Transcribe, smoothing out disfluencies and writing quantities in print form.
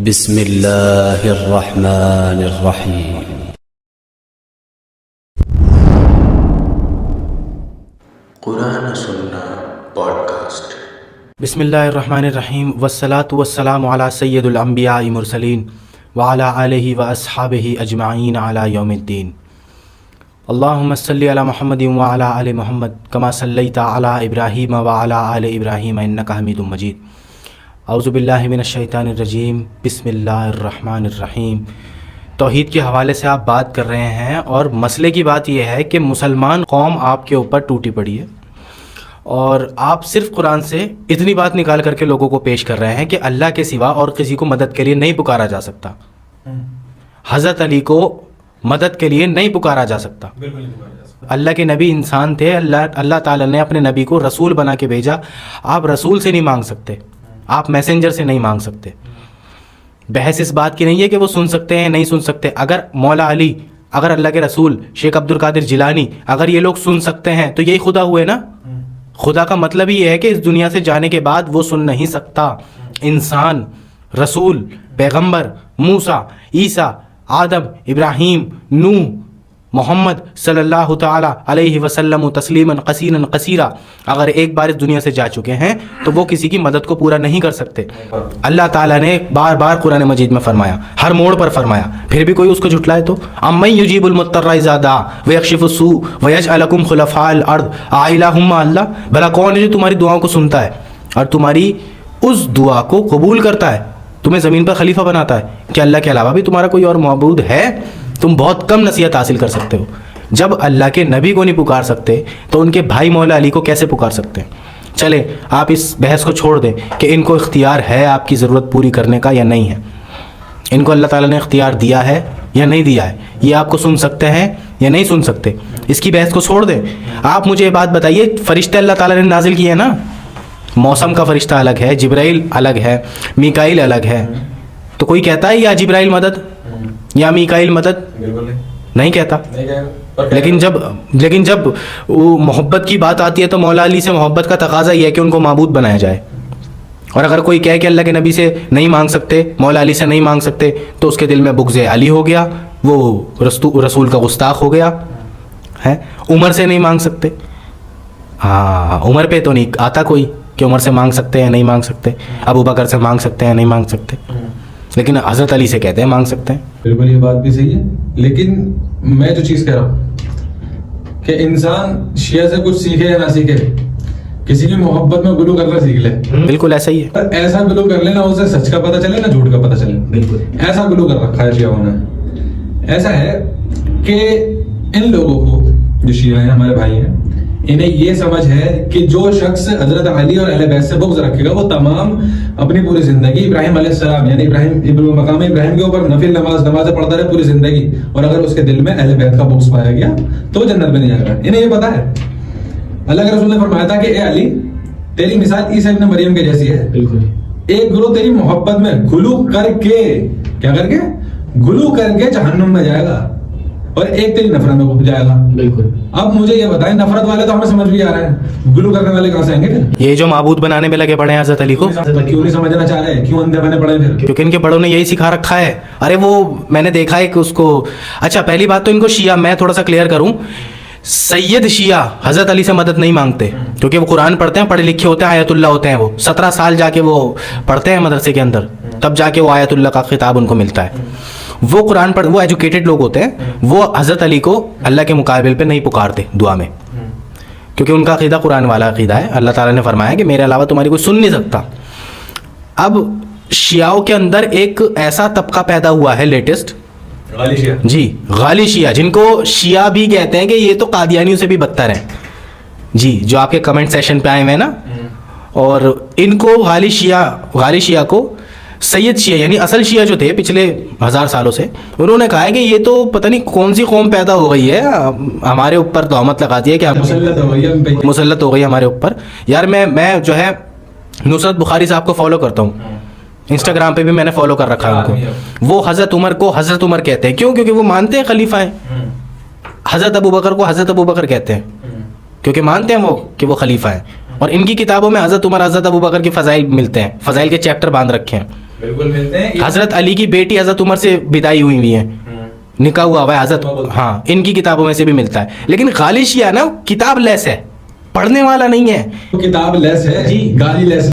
بسم اللہ الرحمن الرحیم۔ قرآن سننا پوڈ کاسٹ۔ بسم اللہ الرحمن الرحیم، والصلاة والسلام علی سید الانبیاء مرسلین وعلی آلہ واصحابہ اجمعین علی یوم الدین۔ اللہم صلی علی محمد وعلی آل محمد کما صلیت علی ابراہیم وعلی آل ابراہیم انک حمید مجید۔ اعوذ باللہ من الشیطان الرجیم، بسم اللہ الرحمن الرحیم۔ توحید کے حوالے سے آپ بات کر رہے ہیں، اور مسئلے کی بات یہ ہے کہ مسلمان قوم آپ کے اوپر ٹوٹی پڑی ہے، اور آپ صرف قرآن سے اتنی بات نکال کر کے لوگوں کو پیش کر رہے ہیں کہ اللہ کے سوا اور کسی کو مدد کے لیے نہیں پکارا جا سکتا۔ حضرت علی کو مدد کے لیے نہیں پکارا جا سکتا۔ اللہ کے نبی انسان تھے، اللہ تعالیٰ نے اپنے نبی کو رسول بنا کے بھیجا۔ آپ رسول سے نہیں مانگ سکتے، آپ میسنجر سے نہیں مانگ سکتے۔ بحث اس بات کی نہیں ہے کہ وہ سن سکتے ہیں نہیں سن سکتے۔ اگر مولا علی، اگر اللہ کے رسول شیخ عبد القادر جیلانی، اگر یہ لوگ سن سکتے ہیں تو یہی خدا ہوئے نا۔ خدا کا مطلب یہ ہے کہ اس دنیا سے جانے کے بعد وہ سن نہیں سکتا۔ انسان، رسول، پیغمبر، موسیٰ، عیسیٰ، آدم، ابراہیم، نوح، محمد صلی اللہ تعالی علیہ وسلم تسلیما کثیرا کثیرا اگر ایک بار اس دنیا سے جا چکے ہیں تو وہ کسی کی مدد کو پورا نہیں کر سکتے۔ اللہ تعالیٰ نے بار بار قرآن مجید میں فرمایا، ہر موڑ پر فرمایا، پھر بھی کوئی اس کو جھٹلائے تو امن یجیب المضطر اذا دعا ویکشف السوء ویجعلکم خلفاء الارض االہ مع اللہ، بھلا کون ہے جو تمہاری دعاؤں کو سنتا ہے اور تمہاری اس دعا کو قبول کرتا ہے، تمہیں زمین پر خلیفہ بناتا ہے؟ کہ اللہ کے علاوہ بھی تمہارا کوئی اور معبود ہے؟ تم بہت کم نصیحت حاصل کر سکتے ہو۔ جب اللہ کے نبی کو نہیں پکار سکتے تو ان کے بھائی مولا علی کو کیسے پکار سکتے ہیں؟ چلے آپ اس بحث کو چھوڑ دیں کہ ان کو اختیار ہے آپ کی ضرورت پوری کرنے کا یا نہیں ہے۔ ان کو اللہ تعالیٰ نے اختیار دیا ہے یا نہیں دیا ہے؟ یہ آپ کو سن سکتے ہیں یا نہیں سن سکتے؟ اس کی بحث کو چھوڑ دیں۔ آپ مجھے یہ بات بتائیے، فرشتے اللہ تعالیٰ نے نازل کیے ہیں نا؟ موسم کا فرشتہ الگ ہے، جبرائیل الگ ہے، میکائیل الگ ہے، تو کوئی کہتا ہے یا جبرائیل مدد یا میکائیل مدد؟ نہیں کہتا۔ لیکن جب وہ محبت کی بات آتی ہے تو مولا علی سے محبت کا تقاضا یہ ہے کہ ان کو معبود بنایا جائے۔ اور اگر کوئی کہے کہ اللہ کے نبی سے نہیں مانگ سکتے، مولا علی سے نہیں مانگ سکتے، تو اس کے دل میں بغض علی ہو گیا، وہ رسول کا گستاخ ہو گیا ہے۔ عمر سے نہیں مانگ سکتے، ہاں عمر پہ تو نہیں آتا کوئی کہ عمر سے مانگ سکتے ہیں نہیں مانگ سکتے، ابو بکر سے مانگ سکتے ہیں نہیں مانگ سکتے، لیکن حضرت علی سے کہتے ہیں مانگ سکتے ہیں۔ بالکل یہ بات بھی صحیح ہے، لیکن میں جو چیز کہہ رہا ہوں کہ انسان شیعہ سے کچھ سیکھے یا نہ سیکھے، کسی کی محبت میں گلو کرنا سیکھ لے، بالکل ایسا ہی ہے۔ ایسا گلو کر لے نہ اسے سچ کا پتہ چلے نہ جھوٹ کا پتہ چلے، بالکل ایسا گلو کر رکھا ہے شیعہ نے۔ ایسا ہے کہ ان لوگوں کو جو شیعہ ہیں، ہمارے بھائی ہیں، انہیں یہ سمجھ ہے کہ جو شخص حضرت علی اور اہل بیت سے بغض رکھے گا وہ تمام اپنی پوری زندگی ابراہیم علیہ السلام یعنی مقام ابراہیم کے اوپر نفل نمازیں پڑھتا رہے پوری زندگی، اور اگر اس کے دل میں اہل بیت کا بغض پایا گیا تو وہ جنت میں نہیں جائے گا۔ انہیں یہ پتا ہے۔ اللہ کے رسول نے فرمایا تھا کہ اے علی، تیری مثال عیسیٰ ابن مریم کے جیسی ہے۔ بالکل ایک گروہ تیری محبت میں گلو کر کے، کیا کر کے؟ گلو کر کے جہنم میں جائے گا، اور ایک تیری نفرت میں جائے گا۔ بالکل اب مجھے یہ بتائیں، نفرت والے تو ہمیں سمجھ بھی آ رہے ہیں، گلو کرنے والے کہاں سے آئیں گے؟ یہ جو معبود بنانے میں لگے پڑے ہیں حضرت علی کو، کیوں نہیں سمجھنا چاہ رہے؟ کیوں اندھے بنے پڑے پھر؟ کیونکہ ان کے بڑوں نے یہی سکھا رکھا ہے۔ ارے وہ میں نے دیکھا ہے کہ اس کو، اچھا پہلی بات تو ان کو شیعہ، میں تھوڑا سا کلیئر کروں، سید شیعہ حضرت علی سے مدد نہیں مانگتے، کیونکہ وہ قرآن پڑھتے ہیں، پڑھے لکھے ہوتے ہیں، آیت اللہ ہوتے ہیں، وہ 17 سال جا کے وہ پڑھتے ہیں مدرسے کے اندر، تب جا کے وہ آیت اللہ کا خطاب ان کو ملتا ہے۔ وہ قرآن پڑھ، وہ ایجوکیٹڈ لوگ ہوتے ہیں، وہ حضرت علی کو اللہ کے مقابل پہ نہیں پکارتے دعا میں، کیونکہ ان کا عقیدہ قرآن والا عقیدہ ہے۔ اللہ تعالیٰ نے فرمایا کہ میرے علاوہ تمہاری کوئی سن نہیں سکتا۔ اب شیعوں کے اندر ایک ایسا طبقہ پیدا ہوا ہے لیٹسٹ، غالی شیعہ، جی غالی شیعہ، جن کو شیعہ بھی کہتے ہیں کہ یہ تو قادیانیوں سے بھی بدتر ہیں جی، جو آپ کے کمنٹ سیشن پہ آئے ہوئے ہیں نا، اور ان کو غالی شیعہ کو سید شیعہ یعنی اصل شیعہ جو تھے پچھلے 1000 سالوں سے، انہوں نے کہا ہے کہ یہ تو پتہ نہیں کون سی قوم پیدا ہو گئی ہے، ہمارے اوپر تہمت لگاتی ہے کہ مسلط ہو گئی ہمارے اوپر۔ یار میں جو ہے نصرت بخاری صاحب کو فالو کرتا ہوں، انسٹاگرام پہ بھی میں نے فالو کر رکھا ہے ان کو۔ وہ حضرت عمر کو حضرت عمر کہتے ہیں، کیوں؟ کیونکہ وہ مانتے ہیں خلیفہ ہیں۔ حضرت ابو بکر کو حضرت ابو بکر کہتے ہیں، کیونکہ مانتے ہیں وہ کہ وہ خلیفہ ہیں، اور ان کی کتابوں میں حضرت عمر حضرت ابو بکر کے فضائل ملتے ہیں، فضائل کے چیپٹر باندھ رکھے ہیں۔ بالکل ملتے ہیں. حضرت علی کی بیٹی حضرت عمر سے بدائی ہوئی ہوئی ہیں, نکاح ہوا ہوا ہے حضرت, ہاں ان کی کتابوں میں سے بھی ملتا ہے. لیکن غالی شیعہ نا کتاب لیس ہے, پڑھنے والا نہیں ہے. کتاب لیس ہے, گالی لیس